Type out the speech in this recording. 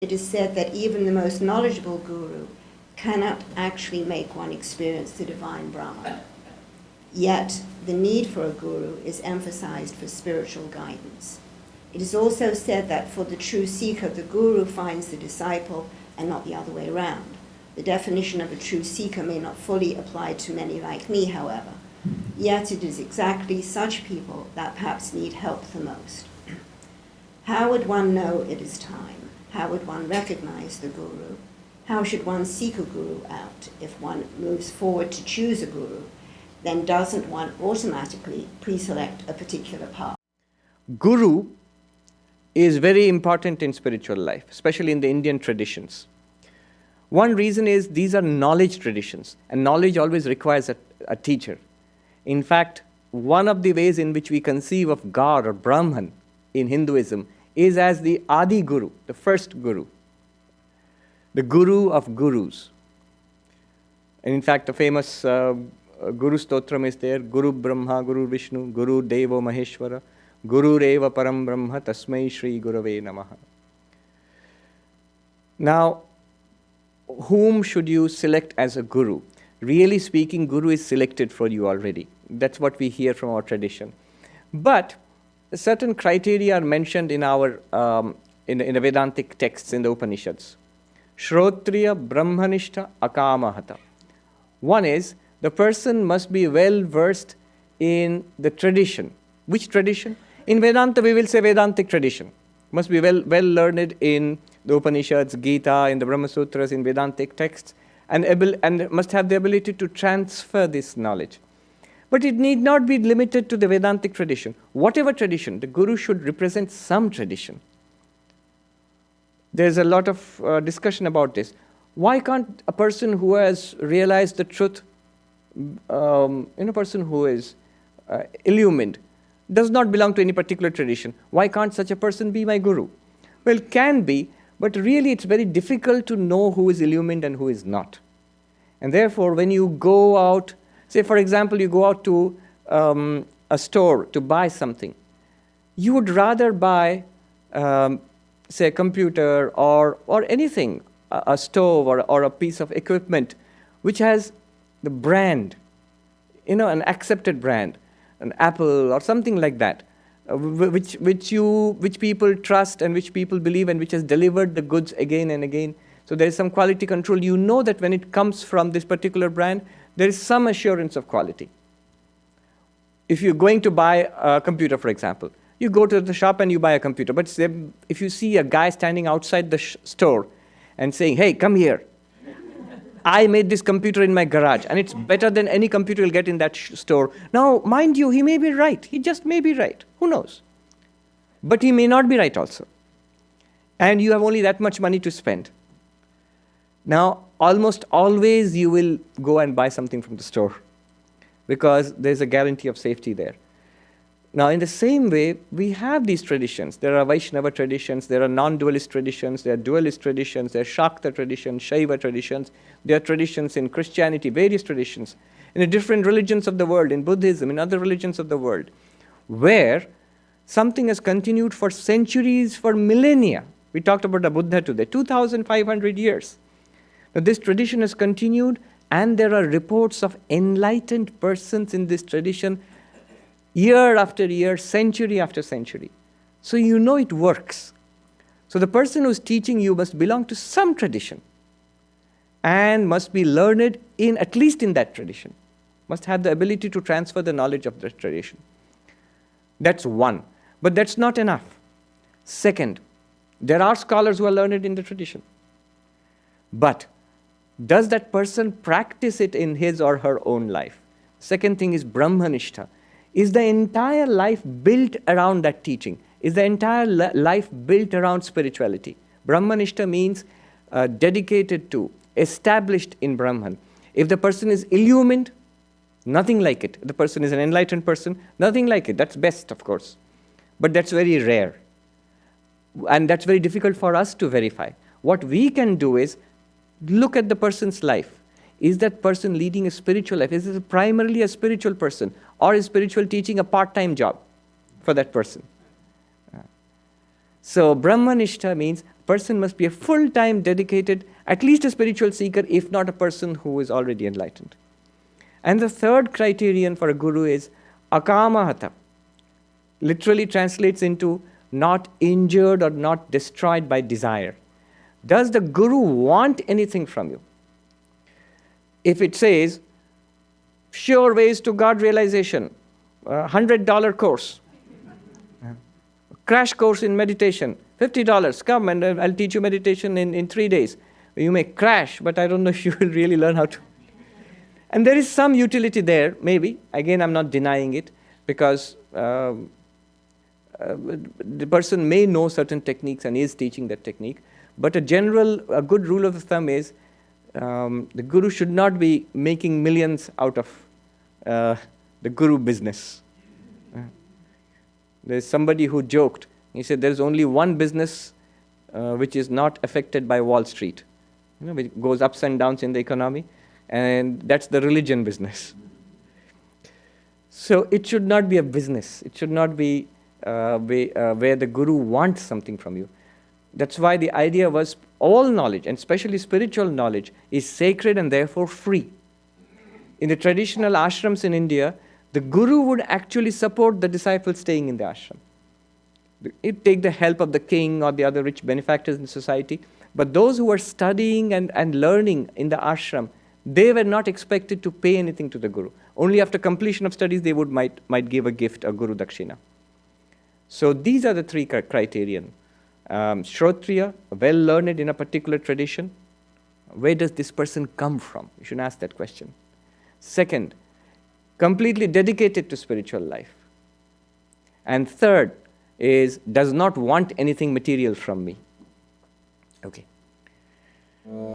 It is said that even the most knowledgeable guru cannot actually make one experience the divine Brahman. Yet, the need for a guru is emphasized for spiritual guidance. It is also said that for the true seeker, the guru finds the disciple and not the other way around. The definition of a true seeker may not fully apply to many like me, however. Yet it is exactly such people that perhaps need help the most. How would one know it is time? How would one recognize the guru? How should one seek a guru out? If one moves forward to choose a guru, then doesn't one automatically pre-select a particular path? Guru is very important in spiritual life, especially in the Indian traditions. One reason is these are knowledge traditions, and knowledge always requires a teacher. In fact, one of the ways in which we conceive of God or Brahman in Hinduism is as the Adi Guru, the first Guru, the Guru of Gurus. And in fact, the famous Guru Stotram is there, Guru Brahma, Guru Vishnu, Guru Devo Maheshwara, Guru Reva Param Brahma, Tasmai Shri Gurave Namaha. Now, whom should you select as a guru? Really speaking, guru is selected for you already. That's what we hear from our tradition. But certain criteria are mentioned in our in the Vedantic texts in the Upanishads. Shrotriya Brahmanishta Akamahata. One is, the person must be well versed in the tradition. Which tradition? In Vedanta, we will say Vedantic tradition. Must be well learned in the Upanishads, Gita, in the Brahma Sutras, in Vedantic texts, and must have the ability to transfer this knowledge. But it need not be limited to the Vedantic tradition. Whatever tradition, the guru should represent some tradition. There's a lot of discussion about this. Why can't a person who has realized the truth, a person who is illumined, does not belong to any particular tradition? Why can't such a person be my guru? Well, can be, but really it's very difficult to know who is illumined and who is not. And therefore, when you go out, say for example, you go out to a store to buy something, you would rather buy, say, a computer or anything, a stove or a piece of equipment which has the brand, an accepted brand, an Apple or something like that, which people trust and which people believe and which has delivered the goods again and again. So there is some quality control. You know that when it comes from this particular brand, there is some assurance of quality. If you're going to buy a computer, for example, you go to the shop and you buy a computer. But if you see a guy standing outside the store and saying, hey, come here. I made this computer in my garage, and it's better than any computer you'll get in that store. Now, mind you, he may be right. He just may be right. Who knows? But he may not be right also. And you have only that much money to spend. Now, almost always you will go and buy something from the store because there's a guarantee of safety there. Now, in the same way, we have these traditions. There are Vaishnava traditions, there are non-dualist traditions, there are dualist traditions, there are Shakta traditions, Shaiva traditions, there are traditions in Christianity, various traditions, in the different religions of the world, in Buddhism, in other religions of the world, where something has continued for centuries, for millennia. We talked about the Buddha today, 2,500 years. Now, this tradition has continued, and there are reports of enlightened persons in this tradition year after year, century after century. So you know it works. So the person who's teaching you must belong to some tradition and must be learned in, at least in that tradition, must have the ability to transfer the knowledge of the tradition. That's one. But that's not enough. Second, there are scholars who are learned in the tradition. But does that person practice it in his or her own life? Second thing is Brahmanishta. Is the entire life built around that teaching? Is the entire life built around spirituality? Brahmanishta means dedicated to, established in Brahman. If the person is illumined, nothing like it. The person is an enlightened person, nothing like it. That's best, of course. But that's very rare. And that's very difficult for us to verify. What we can do is look at the person's life. Is that person leading a spiritual life? Is it primarily a spiritual person? Or is spiritual teaching a part-time job for that person? So Brahmanishta means person must be a full-time dedicated, at least a spiritual seeker, if not a person who is already enlightened. And the third criterion for a guru is akamahata. Literally translates into not injured or not destroyed by desire. Does the guru want anything from you? If it says, sure ways to God realization, $100 course, crash course in meditation, $50, come and I'll teach you meditation in 3 days. You may crash, but I don't know if you will really learn how to. And there is some utility there, maybe. Again, I'm not denying it, because the person may know certain techniques and is teaching that technique. But a good rule of the thumb is the guru should not be making millions out of the guru business. There's somebody who joked. He said there's only one business which is not affected by Wall Street, which goes ups and downs in the economy, and that's the religion business. So it should not be a business. It should not be where the guru wants something from you. That's why the idea was all knowledge, and especially spiritual knowledge, is sacred and therefore free. In the traditional ashrams in India, the guru would actually support the disciples staying in the ashram. It take the help of the king or the other rich benefactors in society, but those who were studying and learning in the ashram, they were not expected to pay anything to the guru. Only after completion of studies they might give a gift, a guru dakshina. So these are the three criterion. Shrotriya, well learned in a particular tradition. Where does this person come from? You should ask that question. Second, completely dedicated to spiritual life. And third is does not want anything material from me. Okay.